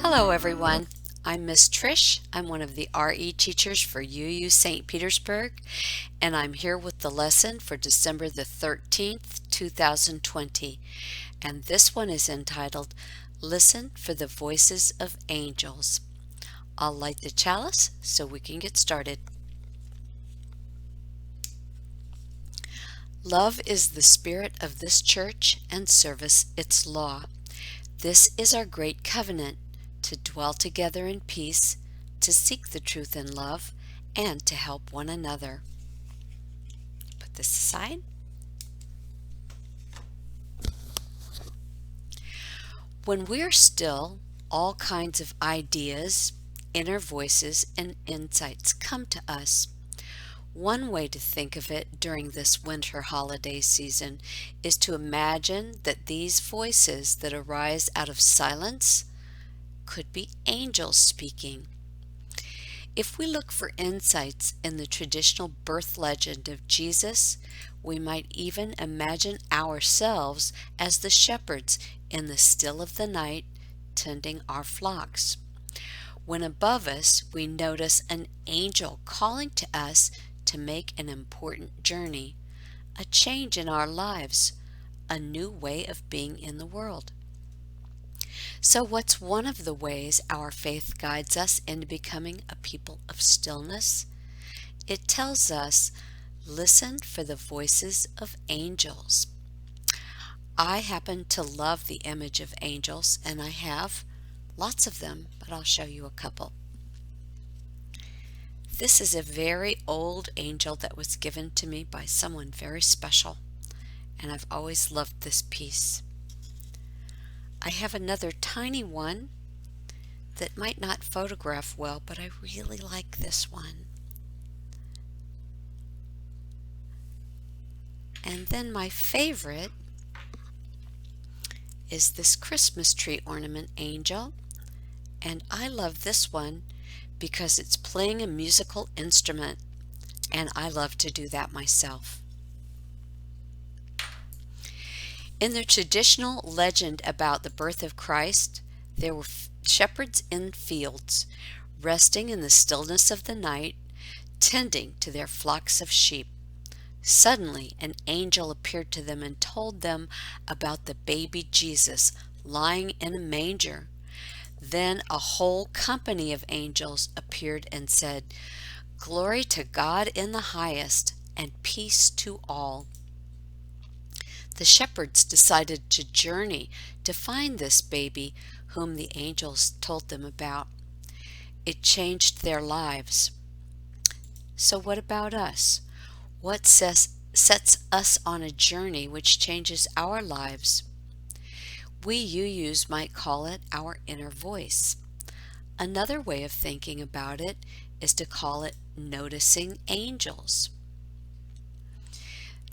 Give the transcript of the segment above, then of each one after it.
Hello everyone, I'm Miss Trish. I'm one of the RE teachers for UU St. Petersburg, and I'm here with the lesson for December the 13th, 2020. And this one is entitled, Listen for the Voices of Angels. I'll light the chalice so we can get started. Love is the spirit of this church and service its law. This is our great covenant, to dwell together in peace, to seek the truth in love, and to help one another. Put this aside. When we are still, all kinds of ideas, inner voices, and insights come to us. One way to think of it during this winter holiday season is to imagine that these voices that arise out of silence could be angels speaking. If we look for insights in the traditional birth legend of Jesus, we might even imagine ourselves as the shepherds in the still of the night tending our flocks. When above us we notice an angel calling to us to make an important journey, a change in our lives, a new way of being in the world. So what's one of the ways our faith guides us into becoming a people of stillness? It tells us, listen for the voices of angels. I happen to love the image of angels, and I have lots of them, but I'll show you a couple. This is a very old angel that was given to me by someone very special, and I've always loved this piece. I have another tiny one that might not photograph well, but I really like this one. And then my favorite is this Christmas tree ornament angel, and I love this one because it's playing a musical instrument, and I love to do that myself. In the traditional legend about the birth of Christ, there were shepherds in fields, resting in the stillness of the night, tending to their flocks of sheep. Suddenly, an angel appeared to them and told them about the baby Jesus lying in a manger. Then a whole company of angels appeared and said, "Glory to God in the highest, and peace to all." The shepherds decided to journey to find this baby whom the angels told them about. It changed their lives. So what about us? What sets us on a journey which changes our lives? We UUs might call it our inner voice. Another way of thinking about it is to call it noticing angels.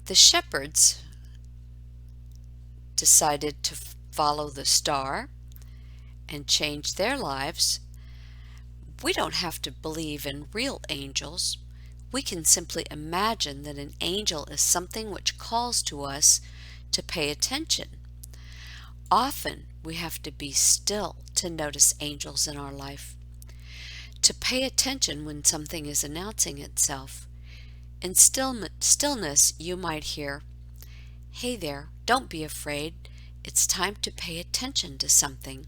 The shepherds decided to follow the star and change their lives. We don't have to believe in real angels. We can simply imagine that an angel is something which calls to us to pay attention. Often we have to be still to notice angels in our life, to pay attention when something is announcing itself. In stillness you might hear, "Hey there, don't be afraid. It's time to pay attention to something."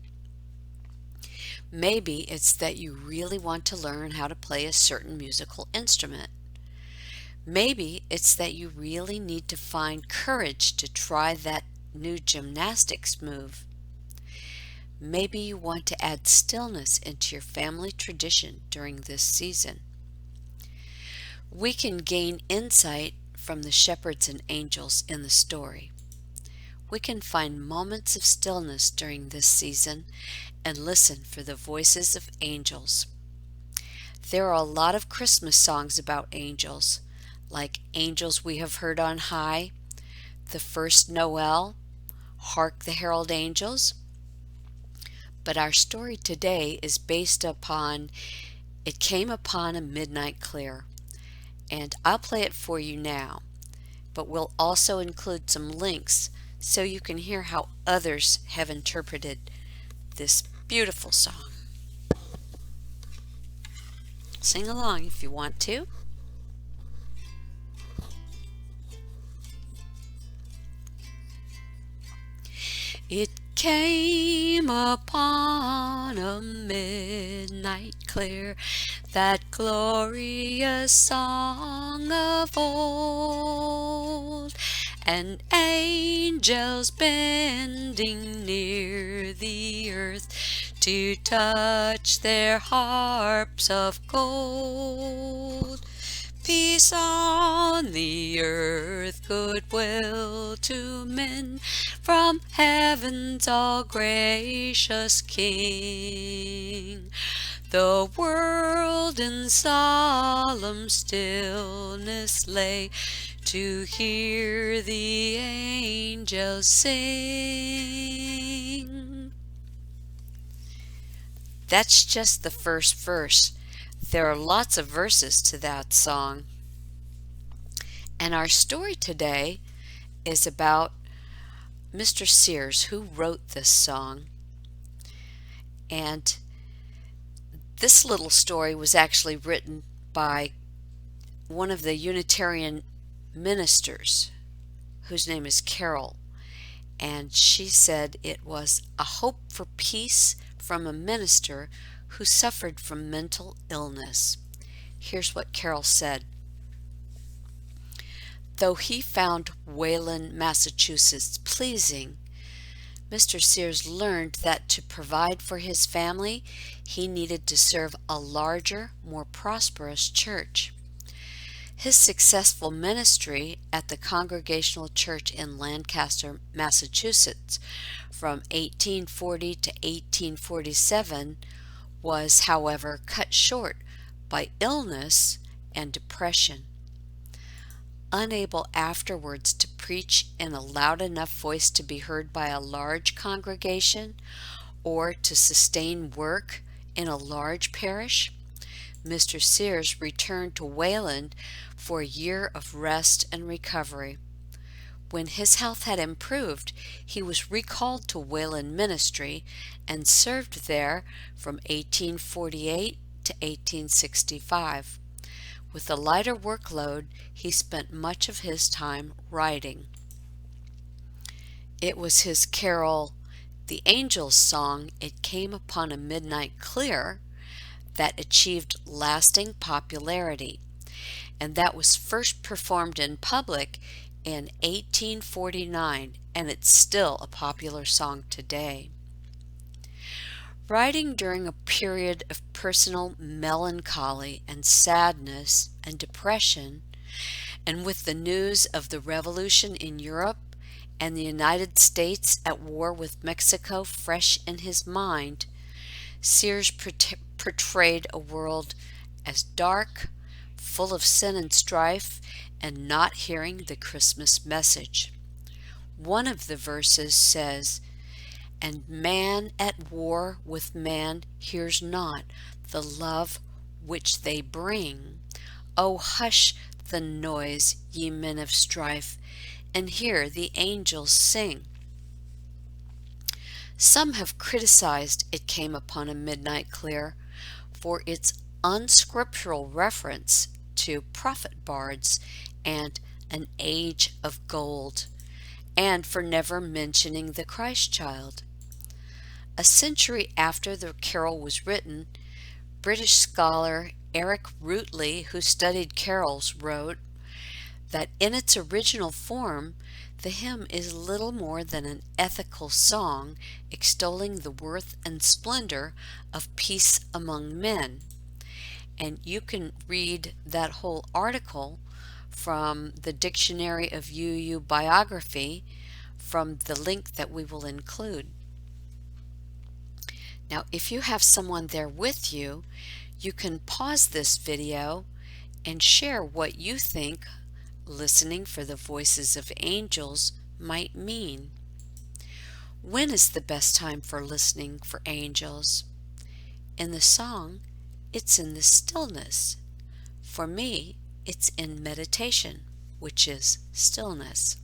Maybe it's that you really want to learn how to play a certain musical instrument. Maybe it's that you really need to find courage to try that new gymnastics move. Maybe you want to add stillness into your family tradition during this season. We can gain insight from the shepherds and angels in the story. We can find moments of stillness during this season and listen for the voices of angels. There are a lot of Christmas songs about angels, like "Angels We Have Heard on High," "The First Noel," "Hark the Herald Angels." But our story today is based upon "It Came Upon a Midnight Clear," and I'll play it for you now, but we'll also include some links so you can hear how others have interpreted this beautiful song. Sing along if you want to. It came upon a midnight clear, that glorious song of old, and angels bending near the earth to touch their harps of gold. Peace on the earth, goodwill to men, from heaven's all gracious King. The world in solemn stillness lay, to hear the angels sing. That's just the first verse. There are lots of verses to that song. And our story today is about Mr. Sears, who wrote this song. And this little story was actually written by one of the Unitarian ministers, whose name is Carol. And she said it was a hope for peace from a minister who suffered from mental illness. Here's what Carol said. Though he found Wayland, Massachusetts pleasing, Mr. Sears learned that to provide for his family, he needed to serve a larger, more prosperous church. His successful ministry at the Congregational Church in Lancaster, Massachusetts, from 1840 to 1847, was, however, cut short by illness and depression. Unable afterwards to preach in a loud enough voice to be heard by a large congregation, or to sustain work in a large parish, Mr. Sears returned to Wayland for a year of rest and recovery. When his health had improved, he was recalled to Wayland ministry and served there from 1848 to 1865. With a lighter workload, he spent much of his time writing. It was his carol, The Angel's Song, It Came Upon a Midnight Clear, that achieved lasting popularity, and that was first performed in public in 1849, and it's still a popular song today. Writing during a period of personal melancholy and sadness and depression, and with the news of the revolution in Europe and the United States at war with Mexico fresh in his mind, Sears portrayed a world as dark, full of sin and strife, and not hearing the Christmas message. One of the verses says, "And man at war with man hears not the love which they bring. O hush the noise, ye men of strife, and hear the angels sing." Some have criticized It Came Upon a Midnight Clear for its unscriptural reference to prophet bards and an age of gold, and for never mentioning the Christ child. A century after the carol was written, British scholar Eric Routley, who studied carols, wrote that in its original form, the hymn is little more than an ethical song extolling the worth and splendor of peace among men. And you can read that whole article from the Dictionary of UU Biography from the link that we will include. Now, if you have someone there with you, you can pause this video and share what you think listening for the voices of angels might mean. When is the best time for listening for angels? In the song, it's in the stillness. For me, it's in meditation, which is stillness.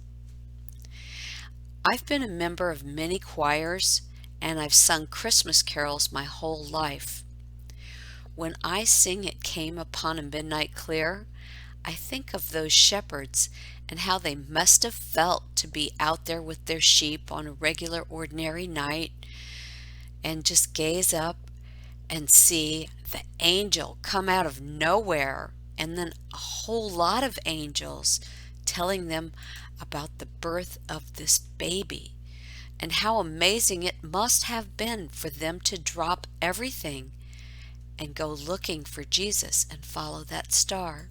I've been a member of many choirs, and I've sung Christmas carols my whole life. When I sing It came upon a midnight clear, I think of those shepherds and how they must have felt to be out there with their sheep on a regular ordinary night and just gaze up and see the angel come out of nowhere and then a whole lot of angels telling them about the birth of this baby and how amazing it must have been for them to drop everything and go looking for Jesus and follow that star.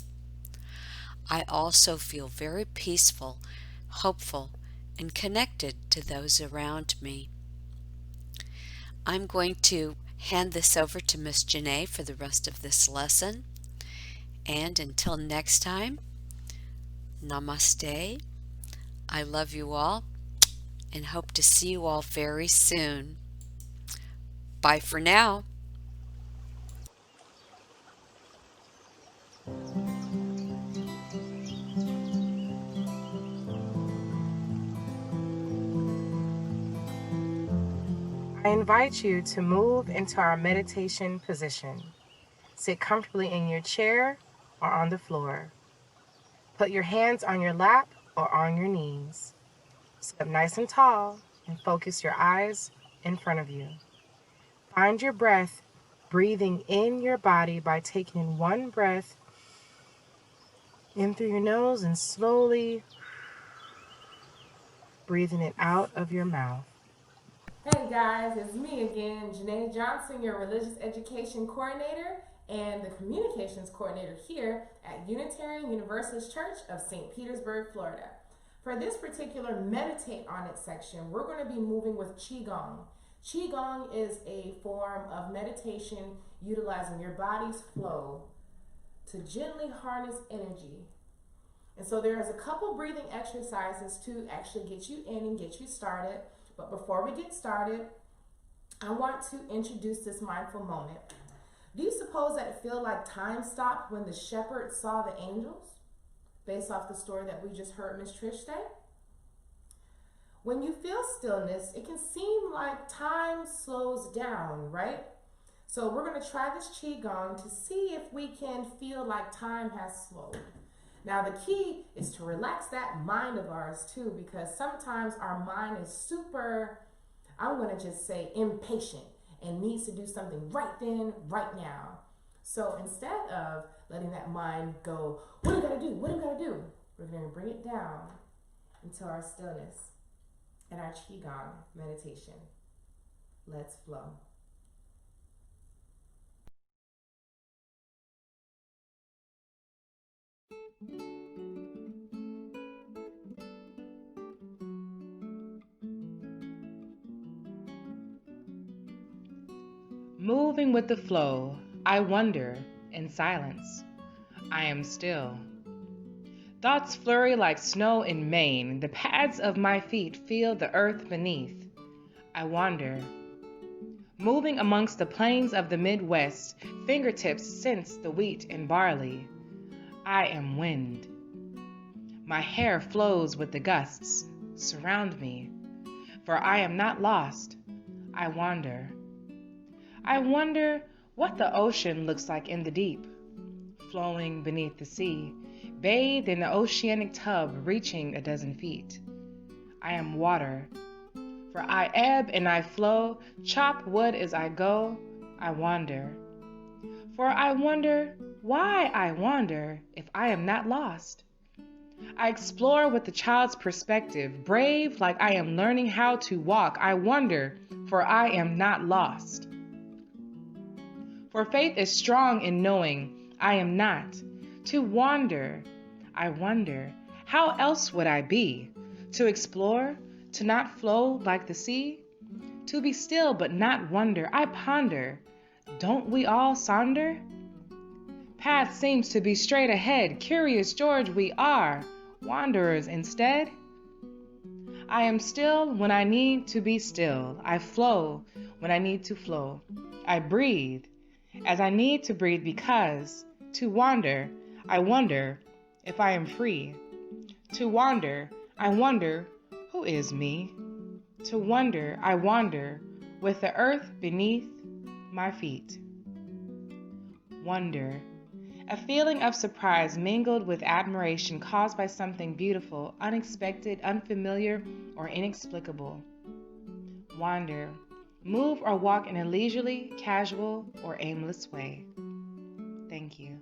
I also feel very peaceful, hopeful, and connected to those around me. I'm going to hand this over to Miss Janae for the rest of this lesson. And until next time, namaste. I love you all and hope to see you all very soon. Bye for now. I invite you to move into our meditation position. Sit comfortably in your chair or on the floor. Put your hands on your lap or on your knees. Sit up nice and tall and focus your eyes in front of you. Find your breath breathing in your body by taking one breath in through your nose and slowly breathing it out of your mouth. Hey guys, it's me again, Janae Johnson, your Religious Education Coordinator and the Communications Coordinator here at Unitarian Universalist Church of St. Petersburg, Florida. For this particular Meditate on It section, we're going to be moving with Qigong. Qigong is a form of meditation utilizing your body's flow to gently harness energy. And so there's a couple breathing exercises to actually get you in and get you started. But before we get started, I want to introduce this mindful moment. Do you suppose that it felt like time stopped when the shepherd saw the angels? Based off the story that we just heard Miss Trish say? When you feel stillness, it can seem like time slows down, right? So we're going to try this Qigong to see if we can feel like time has slowed. Now the key is to relax that mind of ours too, because sometimes our mind is super, I'm going to just say impatient and needs to do something right then, right now. So instead of letting that mind go, what do we got to do? What do we got to do? We're going to bring it down into our stillness and our Qigong meditation. Let's flow. Moving with the flow, I wonder in silence. I am still. Thoughts flurry like snow in Maine. The pads of my feet feel the earth beneath. I wander. Moving amongst the plains of the Midwest, fingertips sense the wheat and barley. I am wind. My hair flows with the gusts. Surround me, for I am not lost. I wander. I wonder what the ocean looks like in the deep, flowing beneath the sea, bathed in the oceanic tub reaching a dozen feet. I am water, for I ebb and I flow, chop wood as I go, I wander. For I wonder why I wander if I am not lost. I explore with the child's perspective, brave like I am learning how to walk. I wonder, for I am not lost. For faith is strong in knowing I am not. To wander, I wonder, how else would I be? To explore, to not flow like the sea? To be still but not wonder, I ponder, don't we all sonder? Path seems to be straight ahead, curious George we are, wanderers instead. I am still when I need to be still, I flow when I need to flow, I breathe as I need to breathe because to wander, I wonder if I am free. To wander, I wonder who is me. To wonder, I wander with the earth beneath my feet. Wonder, A feeling of surprise mingled with admiration caused by something beautiful, unexpected, unfamiliar, or inexplicable. Wander. Move or walk in a leisurely, casual, or aimless way. Thank you.